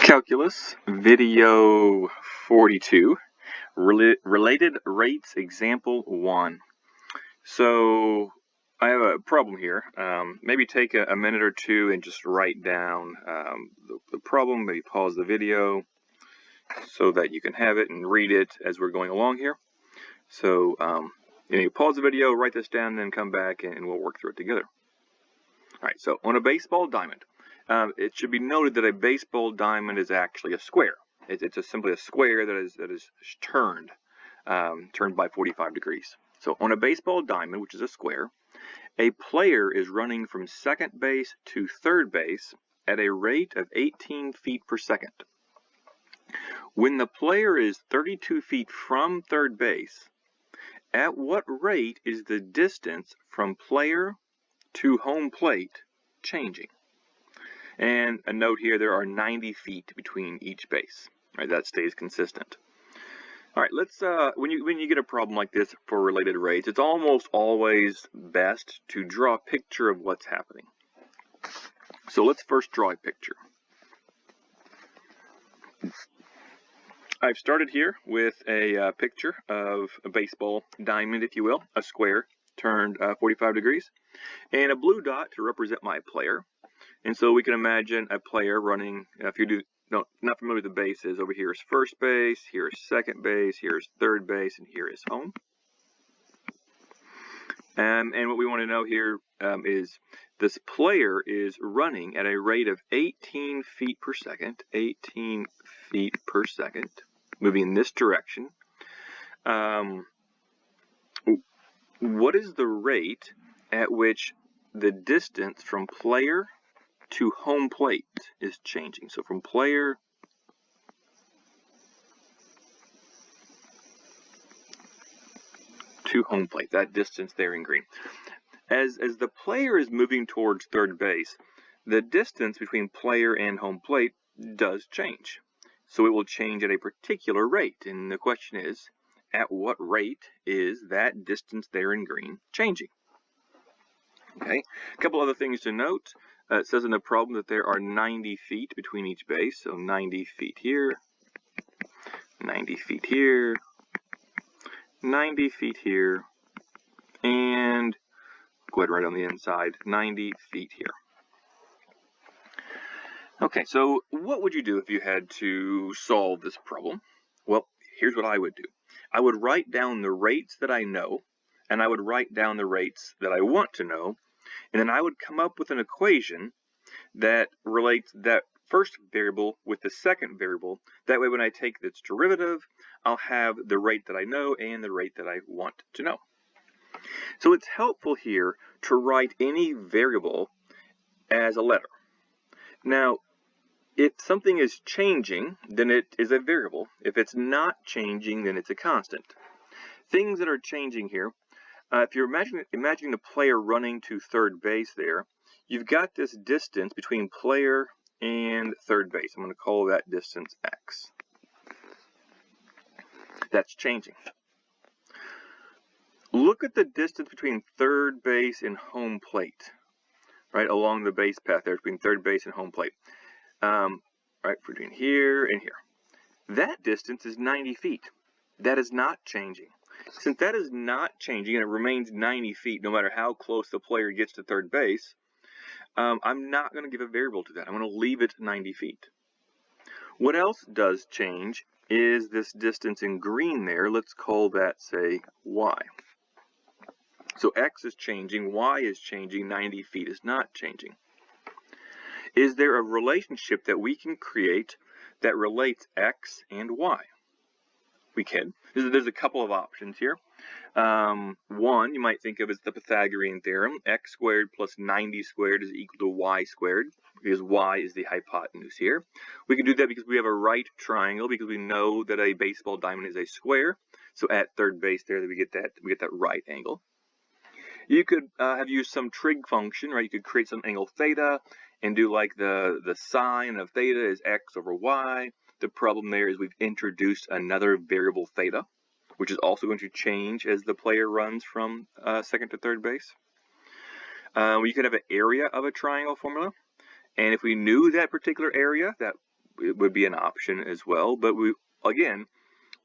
Calculus, video 42, related rates, example 1. So I have a problem here. Maybe take a minute or two and just write down the problem, maybe pause the video so that you can have it and read it as we're going along here. So you pause the video, write this down, then come back and we'll work through it together. All right, so on a baseball diamond, it should be noted that a baseball diamond is actually a square. It's simply a square that is turned by 45 degrees. So on a baseball diamond, which is a square, a player is running from second base to third base at a rate of 18 feet per second. When the player is 32 feet from third base, at what rate is the distance from player to home plate changing? And a note here, there are 90 feet between each base. Right, that stays consistent. All right, let's when you get a problem like this for related rates, it's almost always best to draw a picture of what's happening. So let's first draw a picture. I've started here with a picture of a baseball diamond, if you will, a square turned 45 degrees, and a blue dot to represent my player. And so we can imagine a player running, if you not familiar with the bases, over here is first base, here is second base, here is third base, and here is home. And what we want to know here is this player is running at a rate of 18 feet per second, 18 feet per second, moving in this direction. What is the rate at which the distance from player to home plate is changing? So from player to home plate, that distance there in green. As the player is moving towards third base, the distance between player and home plate does change. So it will change at a particular rate. And the question is, at what rate is that distance there in green changing? Okay, a couple other things to note. It says in the problem that there are 90 feet between each base. So 90 feet here, 90 feet here, 90 feet here, and go ahead and write on the inside, 90 feet here. Okay, so what would you do if you had to solve this problem? Well, here's what I would do. I would write down the rates that I know, and I would write down the rates that I want to know, and then I would come up with an equation that relates that first variable with the second variable. That way when I take its derivative, I'll have the rate that I know and the rate that I want to know. So it's helpful here to write any variable as a letter. Now, if something is changing, then it is a variable. If it's not changing, then it's a constant. Things that are changing here, if you're imagining the player running to third base there, you've got this distance between player and third base. I'm going to call that distance x. That's changing. Look at the distance between third base and home plate, right, along the base path there between third base and home plate. Right, between here and here. That distance is 90 feet. That is not changing. Since that is not changing and it remains 90 feet no matter how close the player gets to third base, I'm not going to give a variable to that. I'm going to leave it 90 feet. What else does change is this distance in green there. Let's call that, say, y. So x is changing, y is changing, 90 feet is not changing. Is there a relationship that we can create that relates x and y? We can. There's a couple of options here. One you might think of as the Pythagorean theorem. X squared plus 90 squared is equal to y squared, because y is the hypotenuse here. We can do that because we have a right triangle, because we know that a baseball diamond is a square. So at third base there, we get that right angle. You could have used some trig function, right? You could create some angle theta and do like the sine of theta is x over y. The problem there is we've introduced another variable theta, which is also going to change as the player runs from second to third base. We could have an area of a triangle formula, and if we knew that particular area, that it would be an option as well. But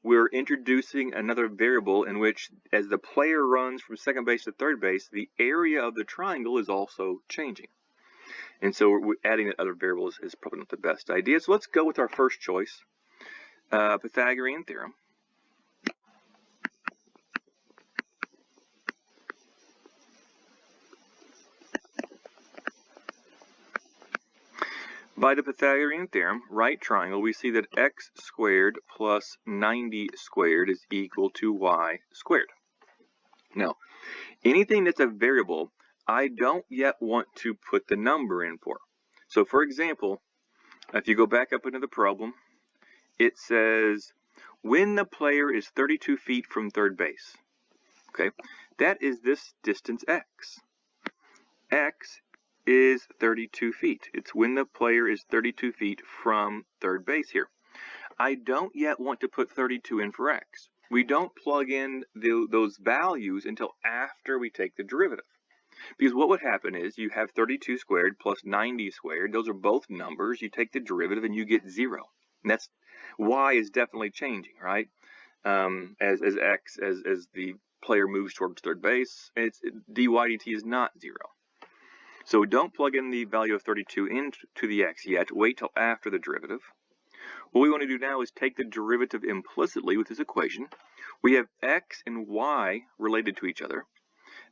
we're introducing another variable in which, as the player runs from second base to third base, the area of the triangle is also changing. And so adding that other variable is probably not the best idea. So let's go with our first choice, Pythagorean theorem. By the Pythagorean theorem, right triangle, we see that x squared plus 90 squared is equal to y squared. Now, anything that's a variable, I don't yet want to put the number in for. So for example, if you go back up into the problem, it says when the player is 32 feet from third base. Okay, that is this distance x. X is 32 feet. It's when the player is 32 feet from third base here. I don't yet want to put 32 in for x. We don't plug in those values until after we take the derivative. Because what would happen is you have 32 squared plus 90 squared. Those are both numbers. You take the derivative and you get 0. And that's y is definitely changing, right? As the player moves towards third base, dy dt is not 0. So don't plug in the value of 32 into the x yet. Wait till after the derivative. What we want to do now is take the derivative implicitly with this equation. We have x and y related to each other.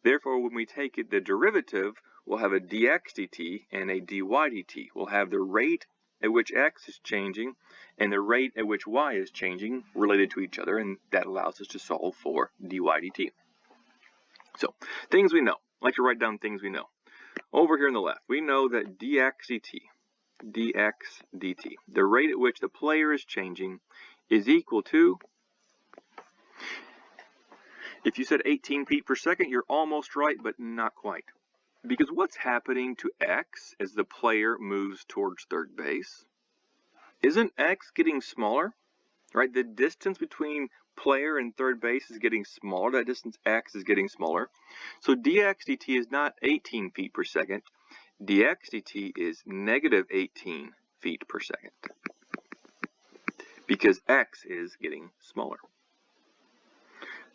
Therefore, when we take the derivative, we'll have a dx dt and a dy dt. We'll have the rate at which x is changing and the rate at which y is changing related to each other, and that allows us to solve for dy dt. So, things we know. I like to write down things we know. Over here on the left, we know that dx dt, the rate at which the player is changing, is equal to, if you said 18 feet per second, you're almost right, but not quite. Because what's happening to x as the player moves towards third base? Isn't x getting smaller? Right? The distance between player and third base is getting smaller. That distance x is getting smaller. So dx dt is not 18 feet per second. Dx dt is negative 18 feet per second. Because x is getting smaller.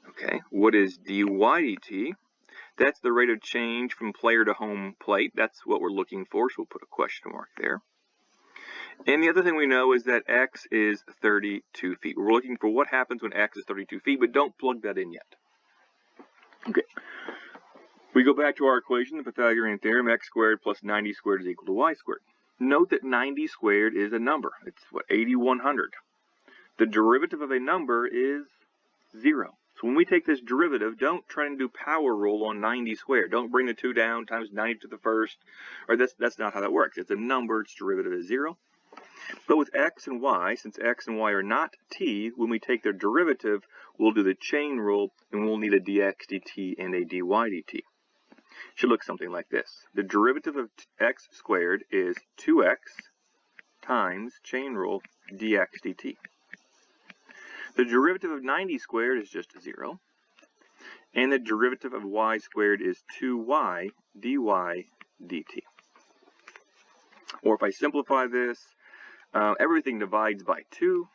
Okay, what is dy dt? That's the rate of change from player to home plate. That's what we're looking for, so we'll put a question mark there. And the other thing we know is that x is 32 feet. We're looking for what happens when x is 32 feet, but don't plug that in yet. Okay. We go back to our equation, the Pythagorean theorem, x squared plus 90 squared is equal to y squared. Note that 90 squared is a number. It's, 8,100. The derivative of a number is 0. So when we take this derivative, don't try and do power rule on 90 squared. Don't bring the 2 down times 90 to the first. Or that's not how that works. It's a number, its derivative is 0. But with x and y, since x and y are not t, when we take their derivative, we'll do the chain rule, and we'll need a dx dt and a dy dt. Should look something like this. The derivative of x squared is 2x times, chain rule, dx dt. The derivative of 90 squared is just 0. And the derivative of y squared is 2y dy dt. Or if I simplify this, everything divides by 2.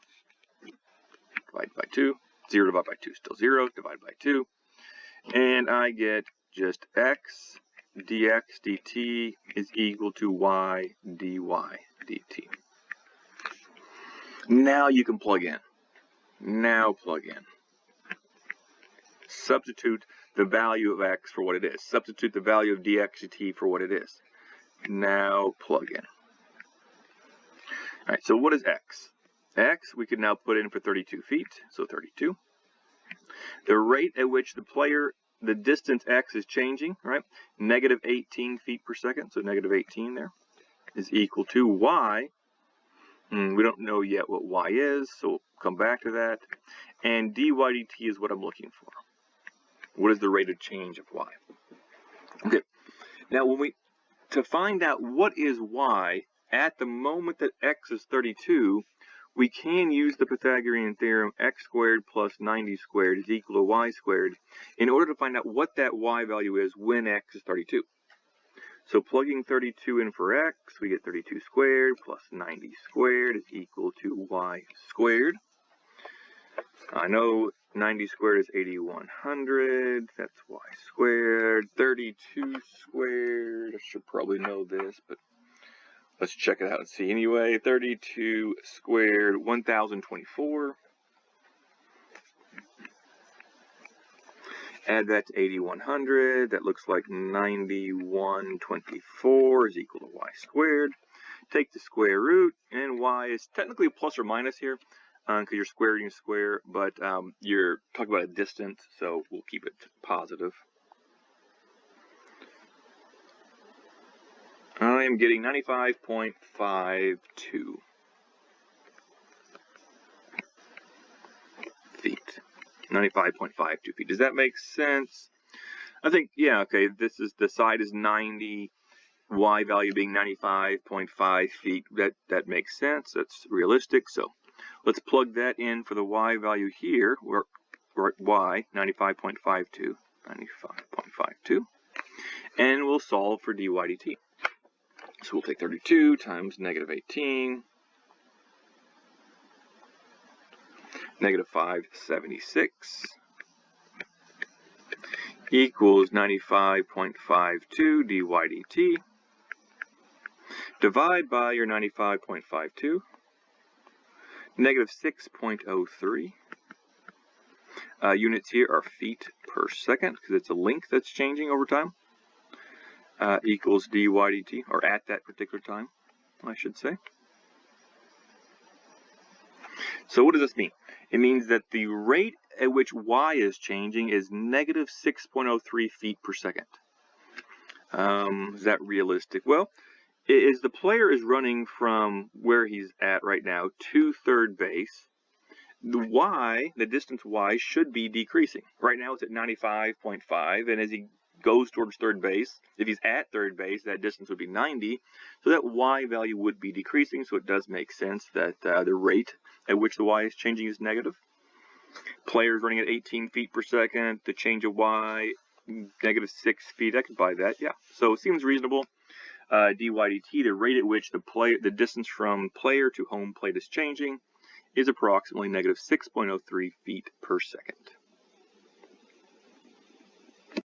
Divide by 2. 0 divided by 2 is still 0. Divide by 2. And I get just x dx dt is equal to y dy dt. Now you can plug in. Now plug in. Substitute the value of x for what it is. Substitute the value of dx dt for what it is. Now plug in. Alright, so what is x? X we can now put in for 32 feet, so 32. The rate at which the distance x is changing, right? Negative 18 feet per second, so negative 18 there, is equal to y. We don't know yet what y is, so we'll come back to that. And dy dt is what I'm looking for. What is the rate of change of y? Okay, now to find out what is y at the moment that x is 32, we can use the Pythagorean theorem x squared plus 90 squared is equal to y squared in order to find out what that y value is when x is 32. So plugging 32 in for x, we get 32 squared plus 90 squared is equal to y squared. I know 90 squared is 8100, that's y squared. 32 squared, I should probably know this, but let's check it out and see anyway. 32 squared, 1024. Add that to 8100, that looks like 9124 is equal to y squared. Take the square root, and y is technically plus or minus here, because you're squaring a square, but you're talking about a distance, so we'll keep it positive. I am getting 95.52 feet. 95.52 feet. Does that make sense? I think, yeah, okay, this is, the side is 90, y value being 95.5 feet. That makes sense. That's realistic. So let's plug that in for the y value here. We're at y, 95.52, 95.52. And we'll solve for dy dt. So we'll take 32 times negative 18. Negative 576 equals 95.52 dy dt. Divide by your 95.52. Negative 6.03. Units here are feet per second because it's a length that's changing over time. Equals dy dt, or at that particular time, I should say. So what does this mean? It means that the rate at which y is changing is negative 6.03 feet per second. Is that realistic? Well, as the player is running from where he's at right now to third base, the distance y should be decreasing. Right now it's at 95.5, and as he goes towards third base, if he's at third base, that distance would be 90, so that y value would be decreasing, so it does make sense that the rate at which the y is changing is negative. Player's running at 18 feet per second, the change of y, negative 6 feet, I could buy that, yeah. So it seems reasonable. Dy dt, the rate at which the distance from player to home plate is changing, is approximately negative 6.03 feet per second.